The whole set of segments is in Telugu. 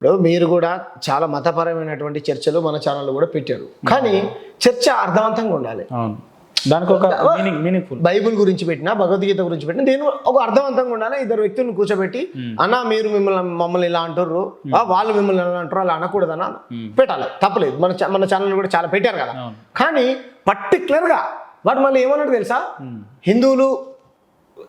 ఇప్పుడు మీరు కూడా చాలా మతపరమైనటువంటి చర్చలు మన ఛానల్లో కూడా పెట్టారు, కానీ చర్చ అర్థవంతంగా ఉండాలి. అవును, దానికి ఒక మీనింగ్ఫుల్. బైబుల్ గురించి పెట్టినా, భగవద్గీత గురించి పెట్టినా, నేను ఒక అర్థవంతంగా ఉండాలి. ఇద్దరు వ్యక్తులను కూర్చోబెట్టి అన్న మీరు మమ్మల్ని ఇలా అంటారు, వాళ్ళు మిమ్మల్ని ఇలా అంటారు, అలా అనకూడదన్నా పెట్టాలి, తప్పలేదు. మన ఛానల్ కూడా చాలా పెట్టారు కదా. కానీ పర్టికులర్గా వాడు మళ్ళీ ఏమన్నాడు తెలుసా, హిందువులు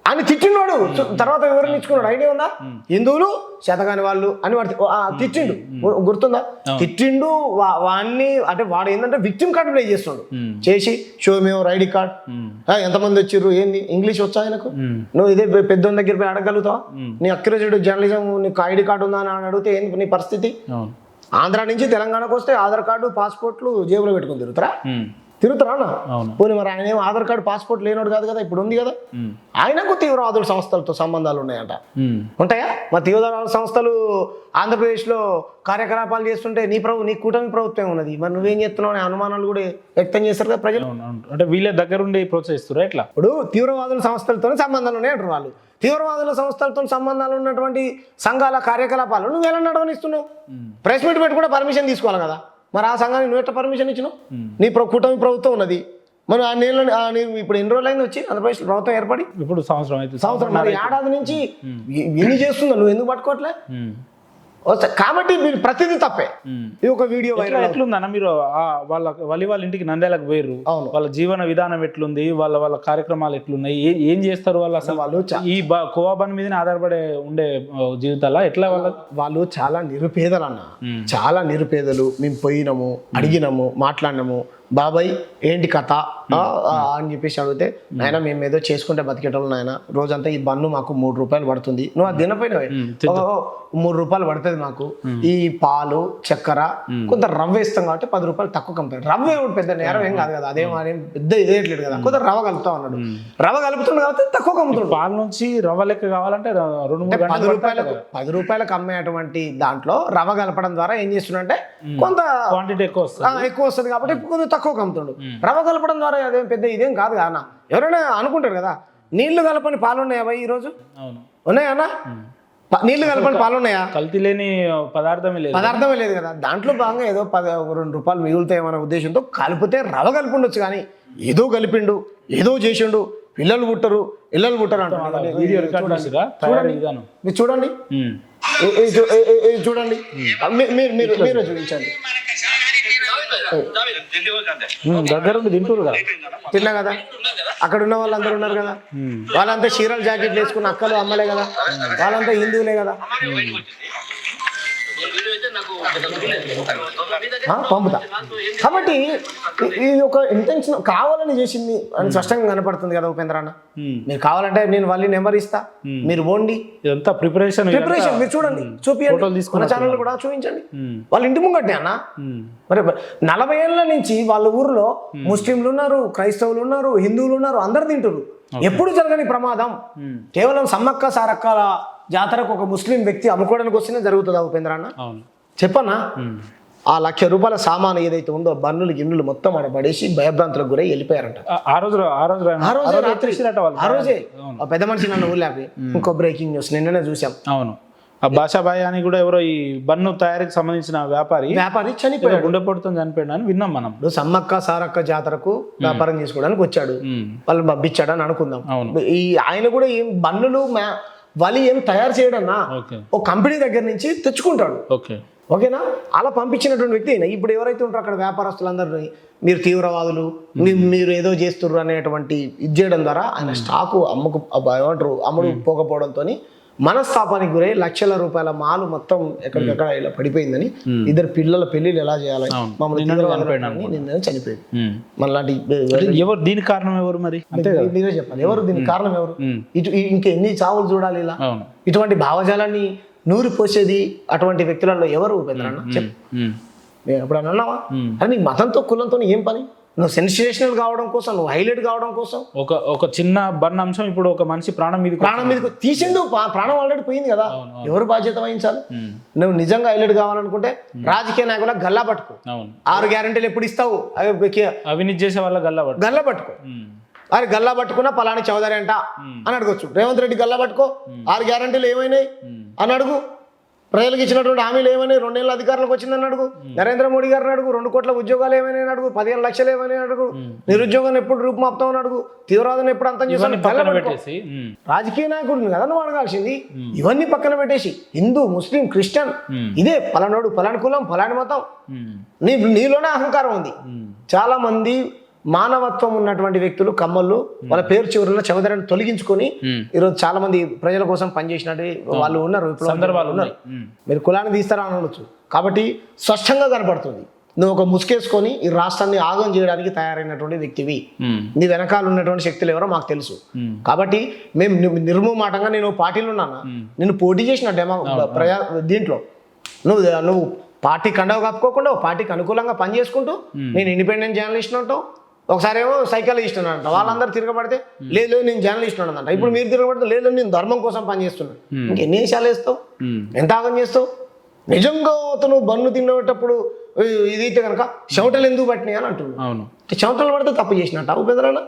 అని తిట్టినోడు తర్వాత వివరణ ఇచ్చుకున్నాడు. ఐడియా ఉందా? హిందువులు శతకాని వాళ్ళు అని వాడు తిట్టిండు, గుర్తుందా? తిట్టిండు వాడిని. అంటే వాడు ఏంటంటే విక్టిమ్ కార్డు ప్లే చేస్తున్నాడు, చేసి షో మేము ఐడి కార్డ్, ఎంతమంది వచ్చిర్రు, ఏంది ఇంగ్లీష్ వచ్చా ఆయనకు, నువ్వు ఇదే పెద్ద దగ్గర పోయి అడగలుగుతావా? నీ అక్యురేటెడ్ జర్నలిజం, నీకు ఐడి కార్డు ఉందా అని అడిగితే ఏంది నీ పరిస్థితి? ఆంధ్ర నుంచి తెలంగాణకు వస్తే ఆధార్ కార్డు పాస్పోర్ట్లు జేబులో పెట్టుకుని తిరుగుతారా అన్న? పోనీ మరి ఆయన ఏమో ఆధార్ కార్డు పాస్పోర్ట్ లేనోడు కాదు కదా, ఇప్పుడు ఉంది కదా. ఆయనకు తీవ్రవాదుల సంస్థలతో సంబంధాలు ఉన్నాయంట. ఉంటాయా? మా తీవ్రవాద సంస్థలు ఆంధ్రప్రదేశ్లో కార్యకలాపాలు చేస్తుంటే నీ కూటమి ప్రభుత్వం ఉన్నది, మరి నువ్వేం చేస్తున్నావు అనే అనుమానాలు కూడా వ్యక్తం చేస్తారు కదా ప్రజలు. అంటే వీళ్ళ దగ్గర ఉండి ప్రోత్సహిస్తారు ఎట్లా? ఇప్పుడు తీవ్రవాదుల సంస్థలతో సంబంధాలు ఉన్నాయి అంటారు వాళ్ళు. తీవ్రవాదుల సంస్థలతో సంబంధాలు ఉన్నటువంటి సంఘాల కార్యకలాపాలు నువ్వు ఎలా నడవనిస్తున్నావు? ప్రెస్ మీట్ పెట్టి కూడా పర్మిషన్ తీసుకోవాలి కదా. మరి ఆ సంఘానికి నువ్వు ఎట్లా పర్మిషన్ ఇచ్చినావు? నీ కూటమి ప్రభుత్వం ఉన్నది, మరి ఆ నీళ్ళు ఇప్పుడు ఎన్ని రోజులు అయింది వచ్చి ఆంధ్రప్రదేశ్ ప్రభుత్వం ఏర్పడి? ఇప్పుడు సంవత్సరం. మరి ఏడాది నుంచి ఎన్ని చేస్తుందో నువ్వు ఎందుకు పట్టుకోవట్లే? కాబట్టి మీరు ప్రతిదీ తప్పే. ఇది ఒక వీడియో వైరల్ ఎట్లుందన్న, మీరు వాళ్ళ ఇంటికి నంద్యాలకు పోయారు, వాళ్ళ జీవన విధానం ఎట్లుంది, వాళ్ళ కార్యక్రమాలు ఎట్లున్నాయి, ఏం చేస్తారు వాళ్ళు? అసలు వాళ్ళు ఈ కోవాబన్ మీదనే ఆధారపడే ఉండే జీవితాల ఎట్లా? వాళ్ళు చాలా నిరుపేదలు అన్న, చాలా నిరుపేదలు. మేము పోయినాము, అడిగినాము, మాట్లాడినాము, బాబాయ్ ఏంటి కథ అని చెప్పేసి అడిగితే, నాయన మేము ఏదో చేసుకుంటే బతికేటోళ్ళు నాయన, రోజంతా ఈ బన్ను మాకు 3 రూపాయలు పడుతుంది, నువ్వు అది తినపోయినవే 3 రూపాయలు పడుతుంది మాకు, ఈ పాలు చక్కెర కొంత రవ్వ ఇస్తాం కాబట్టి 10 రూపాయలు తక్కువ కంపెనీ. రవ్వ ఏమిటి పెద్ద నేరం ఏం కాదు కదా, అదేం పెద్ద ఇదేయట్లేదు కదా, కొంత రవ్వ కలుపుతాం అన్నాడు. రవ్వ కలుపుతుంది కాబట్టి తక్కువ కమ్ముతుంది. పాల నుంచి రవ్వ లెక్క కావాలంటే 10 రూపాయలకు అమ్మేటువంటి దాంట్లో రవ్వ కలపడం ద్వారా ఏం చేస్తుండే కొంత క్వాంటిటీ ఎక్కువ వస్తుంది కాబట్టి కొంచెం తక్కువ కమ్ముతుండు. రవ్వ కలపడం ద్వారా అదేం పెద్ద ఇదేం కాదు కదా అన్న. ఎవరైనా అనుకుంటారు కదా, నీళ్లు కలపని పాలు ఉన్నాయా ఈ రోజు? ఉన్నాయా అన్న? నీళ్లు కలపని పాలు ఉన్నాయా? కల్తీ లేని పదార్థమే లేదు కదా. దాంట్లో భాగంగా ఏదో 2 రూపాయలు మిగులుతాయమనే ఉద్దేశంతో కలిపితే రవ్వ కలిపి ఉండొచ్చు, కానీ ఏదో కలిపిండు, ఏదో చేసిండు, పిల్లలు పుట్టరు అంటారు. మీరు చూడండి, చూడండి, మీరు చూపించండి. దగ్గరుండి తింటారు కదా, తిన్నా కదా. అక్కడ ఉన్న వాళ్ళందరూ ఉన్నారు కదా, వాళ్ళంతా చీరలు జాకెట్లు వేసుకున్న అక్కలు అమ్మలే కదా, వాళ్ళంతా హిందువులే కదా. పంపుతా. కాబట్టి ఇది ఒక ఇంటెన్షన్ కావాలని చేసింది అని స్పష్టంగా కనపడుతుంది కదా ఉపేంద్ర అన్న. మీరు కావాలంటే నేను వాళ్ళ నెంబర్ ఇస్తా, మీరు పోండి. ఇదంతా ప్రిపరేషన్ మీరు చూడండి, చూపించండి, మన ఛానల్ కూడా చూపించండి. వాళ్ళ ఇంటి ముంగట్నే అన్న. మరి 40 ఏళ్ళ నుంచి వాళ్ళ ఊర్లో ముస్లింలు ఉన్నారు, క్రైస్తవులు ఉన్నారు, హిందువులు ఉన్నారు, అందరు తింటారు. ఎప్పుడు జరగని ప్రమాదం కేవలం సమ్మక్క సారక్కల జాతరకు ఒక ముస్లిం వ్యక్తి అమ్ముకోవడానికి వస్తేనే జరుగుతుందా ఉపేంద్ర అన్న? చెప్పన్నా, ఆ 1,00,000 రూపాయల సామాను ఏదైతే ఉందో బన్నులు గిన్నులు మొత్తం ఆడ పడేసి భయభ్రాంతులకు గురై వెళ్ళిపోయారంట. ఆ రోజే పెద్ద మనిషి నన్ను ఊళ్ళాపి. ఇంకో బ్రేకింగ్ న్యూస్ నిన్ననే చూసాం. అవును, ఆ భాషాబాయి అని కూడా ఎవరో ఈ బన్ను తయారీకి సంబంధించిన వ్యాపారి చనిపోయాడు, గుండెపోటుతో చనిపోయాడు అని విన్నాం మనం. సమ్మక్క సారక్క జాతరకు వ్యాపారం చేసుకోవడానికి వచ్చాడు, వాళ్ళు పంపించాడు అని అనుకుందాం. ఈ ఆయన కూడా ఏం బన్నులు వాళ్ళు ఏం తయారు చేయడన్నా ఒక కంపెనీ దగ్గర నుంచి తెచ్చుకుంటాడు. ఓకేనా? అలా పంపించినటువంటి వ్యక్తి అయినా ఇప్పుడు ఎవరైతే ఉంటారో అక్కడ వ్యాపారస్తులందరినీ మీరు తీవ్రవాదులు, మీరు ఏదో చేస్తుర్రు అనేటువంటి ఇది చేయడం ద్వారా ఆయన స్టాకు అమ్ముడు పోకపోవడంతో మనస్తాపానికి గురై 1,00,000 రూపాయల మాలు మొత్తం ఎక్కడికక్కడ ఇలా పడిపోయిందని, 2 పిల్లల పెళ్లిళ్ళు ఎలా చేయాలి నిన్న చనిపోయింది. మళ్ళీ ఎవరు దీనికి కారణం ఎవరు? మరి మీరే చెప్పాలి, ఎవరు దీనికి కారణం ఎవరు? ఇంకెన్ని చావులు చూడాలి ఇలా? ఇటువంటి భావజాలాన్ని నూరి పోసేది అటువంటి వ్యక్తులలో ఎవరు ఉపేంద్రన్న? చెప్పు, ఎప్పుడు అన్నావా? అని మతంతో కులంతో ఏం పని? నువ్వు సెన్సేషనల్ కావడం కోసం, నువ్వు హైలైట్ కావడం కోసం ఒక చిన్న బన్న అంశం ఇప్పుడు ఒక మనిషి ప్రాణం మీద తీసిండు. ప్రాణం ఆల్రెడీ పోయింది కదా, ఎవరు బాధ్యత వహించాలి? నువ్వు నిజంగా హైలైట్ కావాలనుకుంటే రాజకీయ నాయకులకు గల్లా పట్టుకో. 6 గ్యారెంటీలు ఎప్పుడు ఇస్తావు? అవినీతి చేసే వాళ్ళ గల్లా పట్టుకో. అరే గల్లా పట్టుకున్నా పలాని చౌదరి అంట అని అడగొచ్చు. రేవంత్ రెడ్డి గల్లా పట్టుకో, 6 గ్యారెంటీలు ఏమైనాయి అని అడుగు. ప్రజలకు ఇచ్చినటువంటి హామీలు ఏమని 2 ఏళ్ళ అధికారంలోకి వచ్చిందని అడుగు, నరేంద్ర మోడీ గారిని అడుగు, 2 కోట్ల ఉద్యోగాలు ఏమని అడుగు, 15 లక్షలు ఏమని అడుగు, నిరుద్యోగాన్ని ఎప్పుడు రూపుమాపుతామని అడుగు, తీవ్రవాదాన్ని ఎప్పుడు అంతం చేసి రాజకీయ నాయకుడిని కదా నువ్వు అడగాల్సింది. ఇవన్నీ పక్కన పెట్టేసి హిందూ, ముస్లిం, క్రిస్టియన్ ఇదే పలానోడు, పలాని కులం, పలాని మతం, నీలోనే అహంకారం ఉంది. చాలా మంది మానవత్వం ఉన్నటువంటి వ్యక్తులు కమ్మళ్ళు వాళ్ళ పేరు చివరిలో చౌదరిని తొలగించుకొని ఈరోజు చాలా మంది ప్రజల కోసం పనిచేసినట్టు వాళ్ళు ఉన్నారు, సందర్భాలు ఉన్నారు. మీరు కులాన్ని తీస్తారా అని అనొచ్చు. కాబట్టి స్పష్టంగా కనపడుతుంది నువ్వు ఒక ముసుకేసుకొని ఈ రాష్ట్రాన్ని ఆగం చేయడానికి తయారైనటువంటి వ్యక్తివి. నీ వెనకాల ఉన్నటువంటి శక్తులు ఎవరో మాకు తెలుసు. కాబట్టి మేము నిర్మూమాటంగా నేను పార్టీలో ఉన్నాను, నేను పోటీ చేసిన దీంట్లో నువ్వు పార్టీ కండవ కప్పుకోకుండా పార్టీకి అనుకూలంగా పనిచేసుకుంటూ నేను ఇండిపెండెంట్ జర్నలిస్ట్ అంటావు. ఒకసారి ఏమో సైకాలజిస్ట్ అంట, వాళ్ళందరూ తిరగబడితే లేదు నేను జర్నలిస్ట్ అంట. ఇప్పుడు మీరు తిరగబడితే లేదు నేను ధర్మం కోసం పనిచేస్తున్నాను. ఇంకెన్ని విషయాలు వేస్తావు, ఎంత ఆగం చేస్తావు? నిజంగా అతను బన్ను తినేటప్పుడు ఇదైతే కనుక చెమటలు ఎందుకు పట్టినాయి అని అంటున్నాను. చెమటలు పడితే తప్పు చేసినట్టు ఉపేదరాలు.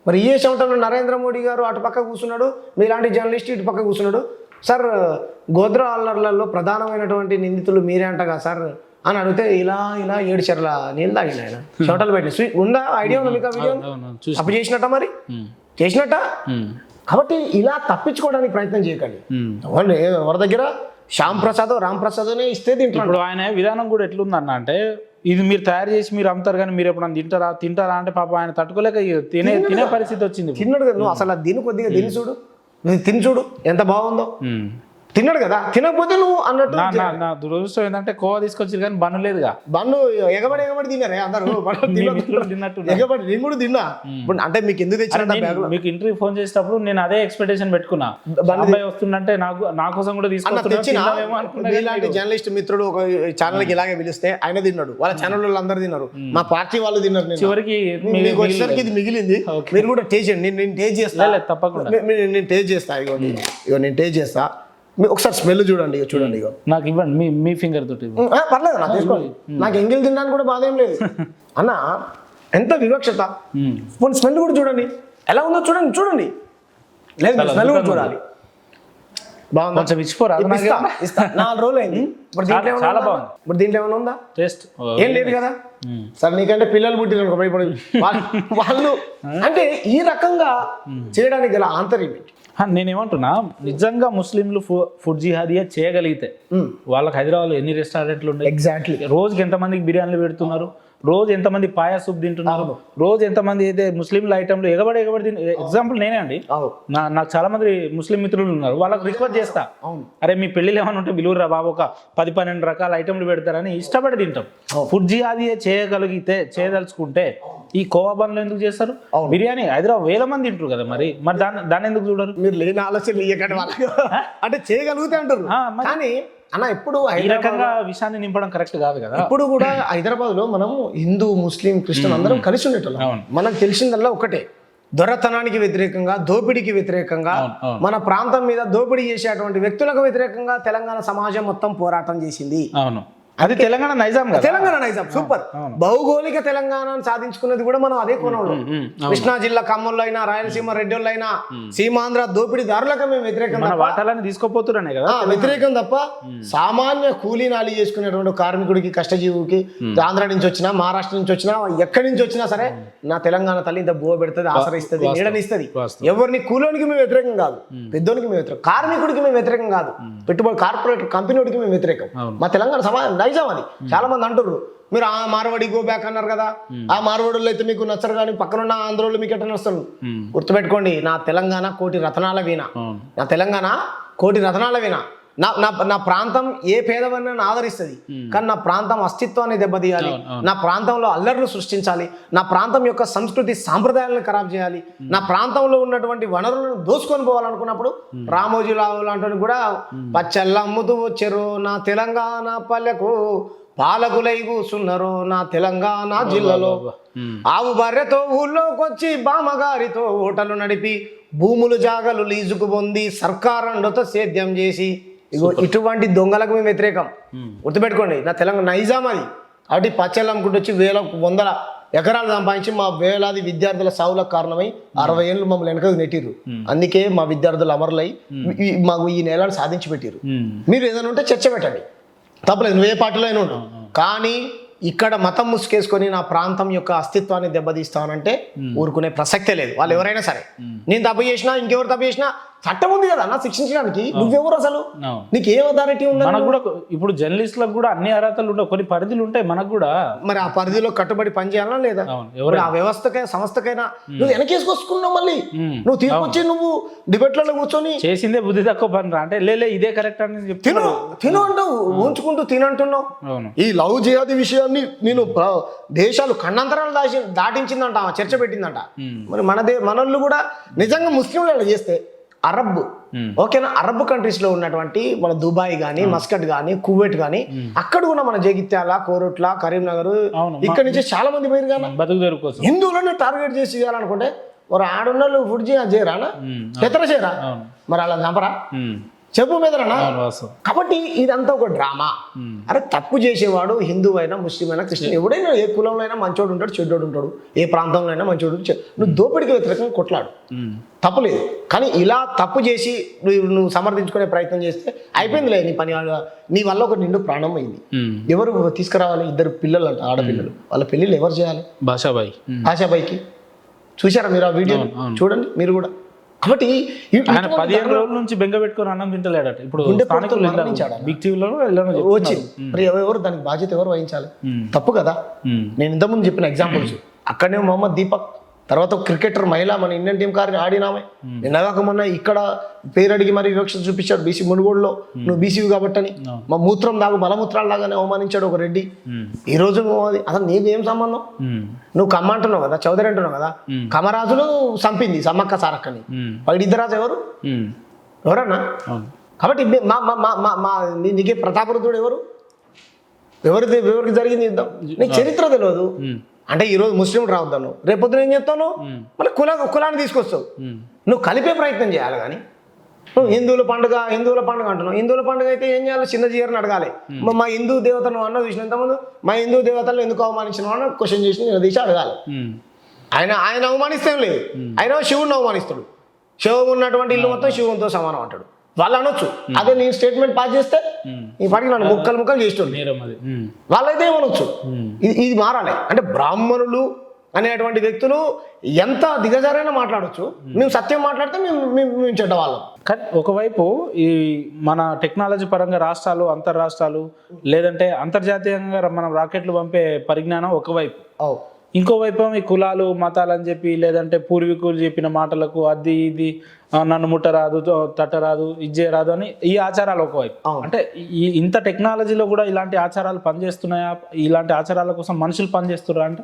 మరి ఏ చెమటలు నరేంద్ర మోడీ గారు అటు పక్క కూర్చున్నాడు, మీలాంటి జర్నలిస్ట్ ఇటు పక్క కూర్చున్నాడు. సార్ గోద్రా అల్లర్లలో ప్రధానమైనటువంటి నిందితులు మీరే అంటగా సార్ అని అడిగితే ఇలా 7 చెర్ల నీళ్ళు తాగిన ఆయన చెమటలు పెట్టి ఉందా ఐడియా ఉందా మీకు? ఆ వీడియో తప్పు చేసినట్ట, మరి చేసినట్ట. కాబట్టి ఇలా తప్పించుకోవడానికి ప్రయత్నం చేయకండి. ఎవరి దగ్గర శ్యామ్ ప్రసాద్ రామ్ ప్రసాద్నే ఇస్తే తింటారు. ఇప్పుడు ఆయన విధానం కూడా ఎట్లుందన్న అంటే ఇది మీరు తయారు చేసి మీరు అమ్ముతారు కానీ మీరు ఎప్పుడన్నా తింటారా అంటే పాపం ఆయన తట్టుకోలేక తినే పరిస్థితి వచ్చింది. తిన్నాడు కదా, నువ్వు అసలు దీని కొద్దిగా తిని చూడు, నువ్వు తిని చూడు ఎంత బాగుందో. తిన్నాడు కదా, తినకపోతే నువ్వు అన్నట్టు. నా దురదృష్టం ఏంటంటే కోవా తీసుకొచ్చి కానీ బన్ను లేదుగా. బన్ను ఎగబడి తిన్నారే అందరూ, ఎగబడి నేను కూడా తిన్నా. అంటే మీకు ఎందుకు తెచ్చిన మీకు ఇంటర్వ్యూ ఫోన్ చేసేటప్పుడు నేను అదే ఎక్స్పెక్టేషన్ పెట్టుకున్నా, అబ్బాయి వస్తుందంటే నా కోసం కూడా తీసుకొచ్చిన. ఇలాంటి జర్నలిస్ట్ మిత్రుడు ఒక ఛానల్ కి ఇలాగే పిలిస్తే ఆయన తిన్నాడు, వాళ్ళ ఛానల్ వాళ్ళు అందరు తిన్నారు, మా పార్టీ వాళ్ళు తిన్నారు. చివరికి మీకు వచ్చేసరికి ఇది మిగిలింది, మీరు కూడా టేస్ట్ చేయండి. నేను టేస్ట్ చేస్తా, తప్పకుండా నేను టేస్ట్ చేస్తా. ఇగో నేను టేస్ట్ చేస్తా, ఒకసారి స్మెల్ చూడండి. చూడండి, ఇగో నాకు ఇవ్వండి మీ ఫింగర్ తోటి. పర్లేదు నాకు తీసుకోండి, నాకు ఎంగిల్ తినడానికి కూడా బాధ ఏం లేదు అన్న. ఎంత వివక్షత. కొన్ని స్మెల్ కూడా చూడండి ఎలా ఉందో, చూడండి. లేదు స్మెల్ కూడా చూడాలి. బాగుంది, కొంచెం ఇచ్చిపోరా. 4 రోజులు అయింది. చాలా బాగుంది. ఇప్పుడు దీంట్లో ఏమైనా ఉందా టేస్ట్? ఏం లేదు కదా. సరే నీకంటే పిల్లలు పుట్టిన భయపడి వాళ్ళు అంటే ఈ రకంగా చేయడానికి గల ఆంతర్యం ఏంటి? నేనేమంటున్నా, నిజంగా ముస్లింలు ఫుడ్ జిహాదియా చేయగలిగితే వాళ్ళకి హైదరాబాద్లో ఎన్ని రెస్టారెంట్లు ఉన్నాయి, ఎగ్జాక్ట్లీ రోజుకి ఎంతమందికి బిర్యానీలు పెడుతున్నారు, రోజు ఎంతమంది పాయా సూప్ తింటున్నారు, రోజు ఎంతమంది అయితే ముస్లింల ఐటమ్లు ఎగబడి ఎగ్జాంపుల్ నేనే అండి. నాకు చాలా మంది ముస్లిం మిత్రులు ఉన్నారు, వాళ్ళకి రిక్వెస్ట్ చేస్తా, అరే మీ పెళ్ళిళ్ళు ఏమైనా ఉంటే విలువరా బాబు, ఒక 10-12 రకాల ఐటమ్లు పెడతారని ఇష్టపడి తింటాం. ఫుడ్ జిహాదియా చేయదలుచుకుంటే ఈ కోవా బండ్లు ఎందుకు చేస్తారు? బిర్యానీ హైదరాబాద్ వేల మంది తింటారు కదా, మరి దాన్ని ఎందుకు చూడరు? మీరు లేని ఆలోచనలు ఇయ్యకండి వాళ్ళకి. అంటే చేయగలిగితే అంటారు కానీ అన్న ఎప్పుడు ఈ రకంగా విషయాన్ని నింపడం కరెక్ట్ కాదు కదా. ఇప్పుడు కూడా హైదరాబాద్ లో మనం హిందూ, ముస్లిం, క్రిస్టియన్ అందరం కలిసి ఉండేటోళ్ళం. మనకు తెలిసిందల్లా ఒకటే, దొరతనానికి వ్యతిరేకంగా, దోపిడీకి వ్యతిరేకంగా, మన ప్రాంతం మీద దోపిడీ చేసేటువంటి వ్యక్తులకు వ్యతిరేకంగా తెలంగాణ సమాజం మొత్తం పోరాటం చేసింది. అవును, అది తెలంగాణ నైజాం. తెలంగాణ నైజాం సూపర్. భౌగోళిక తెలంగాణను సాధించుకున్నది కూడా మనం అదే కోణంలో. కృష్ణా జిల్లా కమ్మల్లో అయినా, రాయలసీమ రెడ్డిళ్ళు అయినా, సీమాంధ్ర దోపిడీదారులకు మేము వాటాలని తీసుకోపోతున్నానే కదా వ్యతిరేకం తప్ప సామాన్య కూలీ నాలి చేసుకునేటువంటి కార్మికుడికి, కష్టజీవికి ఆంధ్ర నుంచి వచ్చినా, మహారాష్ట్ర నుంచి వచ్చినా, ఎక్కడి నుంచి వచ్చినా సరే నా తెలంగాణ తల్లి ఇంత బువ్వ పెడుతుంది, ఆశ్రయిస్తుంది, నీడనిస్తుంది. ఎవరిని కూలోనికి మేము వ్యతిరేకం కాదు, పెద్దోనికి మేము వ్యతిరేకం, కార్మికుడికి మేము వ్యతిరేకం కాదు, పెట్టుబడి కార్పొరేట్ కంపెనీకి మేము వ్యతిరేకం. మా తెలంగాణ సమాజం నైజాం అది. చాలా మంది అంటారు మీరు ఆ మార్వాడి గో బ్యాక్ అన్నారు కదా, ఆ మార్వాడుల్లో అయితే మీకు నచ్చరు కానీ పక్కనున్న ఆంధ్రోళ్ళు మీకు ఎట్లా నచ్చరు. గుర్తుపెట్టుకోండి, నా తెలంగాణ కోటి రతనాల వీణ, నా తెలంగాణ కోటి రతనాల వీణ. నా ప్రాంతం ఏ పేదవాడిని ఆదరిస్తుంది, కానీ నా ప్రాంతం అస్తిత్వాన్ని దెబ్బతీయాలి, నా ప్రాంతంలో అల్లర్లు సృష్టించాలి, నా ప్రాంతం యొక్క సంస్కృతి సాంప్రదాయాలను ఖరాబ్ చేయాలి, నా ప్రాంతంలో ఉన్నటువంటి వనరులను దోసుకొని పోవాలనుకున్నప్పుడు రామోజీరావు లాంటి కూడా పచ్చళ్ళ అమ్ముతూ వచ్చారు నా తెలంగాణ పల్లెకు, పాలకులై కూసున్నారు నా తెలంగాణ జిల్లాలో, ఆవు బర్రెతో ఊళ్ళోకొచ్చి బామ్మగారితో ఓటలు నడిపి భూములు జాగలు లీజుకు పొంది సర్కారండతో సేద్యం చేసి, ఇగో ఇటువంటి దొంగలకు మేము వ్యతిరేకం. గుర్తుపెట్టుకోండి, నా తెలంగాణ నైజాం అది. కాబట్టి పచ్చళ్ళు అమ్ముకుంటూ వచ్చి 100 ఎకరాలు సంపాదించి మా వేలాది విద్యార్థుల సావులకు కారణమై 60 ఏళ్ళు మమ్మల్ని వెనకకు నెట్టిర్రు. అందుకే మా విద్యార్థులు అమరులై మాకు ఈ నేలను సాధించి పెట్టిర్రు. మీరు ఏదైనా ఉంటే చర్చ పెట్టండి, తప్పలేదు, నువ్వు ఏ పార్టీలో అయినా ఉండు. కానీ ఇక్కడ మతం ముసుకేసుకొని నా ప్రాంతం యొక్క అస్తిత్వాన్ని దెబ్బతీస్తానంటే ఊరుకునే ప్రసక్తే లేదు. వాళ్ళు ఎవరైనా సరే, నేను తప్పు చేసినా ఇంకెవరు తప్పు చేసినా చట్టం ఉంది కదా అన్న శిక్షించడానికి. నువ్వెవరు అసలు, నీకు ఏం అథారిటీ ఉంది? మనకు కూడా ఇప్పుడు జర్నలిస్టులకు కూడా అన్ని అర్హతలు ఉంటాయి, కొన్ని పరిధులు ఉంటాయి మనకు కూడా. మరి ఆ పరిధిలో కట్టుబడి పనిచేయాలా లేదా? ఆ వ్యవస్థకైనా సంస్థకైనా నువ్వు వెనకేసుకొచ్చుకున్నావు, మళ్ళీ నువ్వు తీసుకొచ్చి నువ్వు డిబేట్లలో కూర్చొని చేసిందే బుద్ధి తక్కువ పని రా అంటే లే ఇదే కరెక్ట్ అని చెప్తే తిను అంటావు, ఉంచుకుంటూ తినంటున్నావు. ఈ లవ్ జిహాదీ విషయాన్ని నేను దేశాలు ఖండాంతరాలు దాటించిందంట, చర్చ పెట్టిందంట. మరి మనోళ్ళు కూడా నిజంగా ముస్లింలు చేస్తే అరబ్ ఓకేనా, అరబ్ కంట్రీస్ లో ఉన్నటువంటి మన దుబాయ్ గానీ, మస్కట్ గానీ, కువైట్ గానీ, అక్కడ ఉన్న మన జగిత్యాల, కోరుట్ల, కరీంనగర్, ఇక్కడ నుంచి చాలా మంది పోయారు కదా బతుకుదేరు కోసం. హిందువులను టార్గెట్ చేసి చేయాలనుకుంటే మరి ఆడున్న ఫుడ్ చేయరానా, పెత్తర చేయరా, మరి అలా చంపరా, చెప్పు మీదరనా? కాబట్టి ఇదంతా ఒక డ్రామా. అరే తప్పు చేసేవాడు హిందువు అయినా, ముస్లిం అయినా, క్రిస్టియన్, ఎవడైనా ఏ కులంలో అయినా మంచోడు ఉంటాడు, చెడ్డోడు ఉంటాడు, ఏ ప్రాంతంలో అయినా మంచోడు. నువ్వు దోపిడికి వ్యతిరేకంగా కొట్లాడు, తప్పులేదు. కానీ ఇలా తప్పు చేసి నువ్వు సమర్థించుకునే ప్రయత్నం చేస్తే అయిపోయిందిలే నీ పని. నీ వల్ల ఒక నిండు ప్రాణం అయింది. ఎవరు తీసుకురావాలి? 2 పిల్లలు అంట, ఆడపిల్లలు. వాళ్ళ పెళ్ళిళ్ళు ఎవరు చేయాలి? భాషాబాయికి. చూసారా మీరు ఆ వీడియో? చూడండి మీరు కూడా. కాబట్టి 15 రోజుల నుంచి బెంగ పెట్టుకుని అన్నం తింటలేడట. ఇప్పుడు వచ్చింది. మరి ఎవరు దానికి బాధ్యత ఎవరు వహించాలి? తప్పు కదా. నేను ఇంతకుముందు చెప్పిన ఎగ్జాంపుల్స్. అక్కడనే మొహమ్మద్ దీపక్, తర్వాత క్రికెటర్ మహిళ మన ఇండియన్ టీం కారిని ఆడినామే. నిన్నగాక మొన్న ఇక్కడ పేరు అడిగి మరి వివక్ష చూపించాడు బీసీ మునుగోడులో, నువ్వు బీసీ కాబట్టని. మా మూత్రం దాగు మలమూత్రాలు లాగానే అవమానించాడు ఒక రెడ్డి. ఈ రోజు అసలు నీకేం సంబంధం? నువ్వు కమ్మ అంటున్నావు కదా, చౌదరి అంటున్నావు కదా. కమరాజును చంపింది సమ్మక్క సారక్కని. పైడిద్దరాజు ఎవరన్నా? కాబట్టి నీకే ప్రతాపరుద్రుడు ఎవరు? ఎవరికి జరిగింది యుద్ధం? నీకు చరిత్ర తెలియదు. అంటే ఈరోజు ముస్లిం రావద్దాను, రేపొద్దున ఏం చెప్తావు? మళ్ళీ కులాన్ని తీసుకొస్తావు. నువ్వు కలిపే ప్రయత్నం చేయాలి. కానీ నువ్వు హిందువుల పండుగ అంటున్నావు. హిందువుల పండుగ అయితే ఏం చేయాలి? చిన్న జీవరని అడగాలి. మా హిందూ దేవతను అన్న చూసిన ఇంతకుముందు, మా హిందూ దేవతలను ఎందుకు అవమానించిన అన్న క్వశ్చన్ చేసి నిలదీసి అడగాలి. ఆయన అవమానిస్తే లేదు, ఆయన శివుడిని అవమానిస్తాడు. శివం ఉన్నటువంటి ఇల్లు మొత్తం శివంతో సమానం అంటాడు. వాళ్ళు అనొచ్చు. అదే నేను స్టేట్మెంట్ పాస్ చేస్తే ఈ పాటికి నన్ను ముక్కలు చేస్తుంది. వాళ్ళైతే ఏమనొచ్చు. ఇది మారాలి. అంటే బ్రాహ్మణులు అనేటువంటి వ్యక్తులు ఎంత దిగజారైనా మాట్లాడచ్చు. మేము సత్యం మాట్లాడితే మేము చెడ్డవాళ్ళం. కానీ ఒకవైపు ఈ మన టెక్నాలజీ పరంగా రాష్ట్రాలు, అంతర్రాష్ట్రాలు, లేదంటే అంతర్జాతీయంగా మనం రాకెట్లు పంపే పరిజ్ఞానం ఒకవైపు. ఇంకోవైపు ఈ కులాలు, మతాలు అని చెప్పి, లేదంటే పూర్వీకులు చెప్పిన మాటలకు అది ఇది నన్ను ముట్టరాదు, తట్టరాదు, ఇజ్జేయరాదు అని ఈ ఆచారాలు ఒకవైపు. అంటే ఇంత టెక్నాలజీలో కూడా ఇలాంటి ఆచారాలు పనిచేస్తున్నాయా? ఇలాంటి ఆచారాల కోసం మనుషులు పనిచేస్తున్నారా అంటే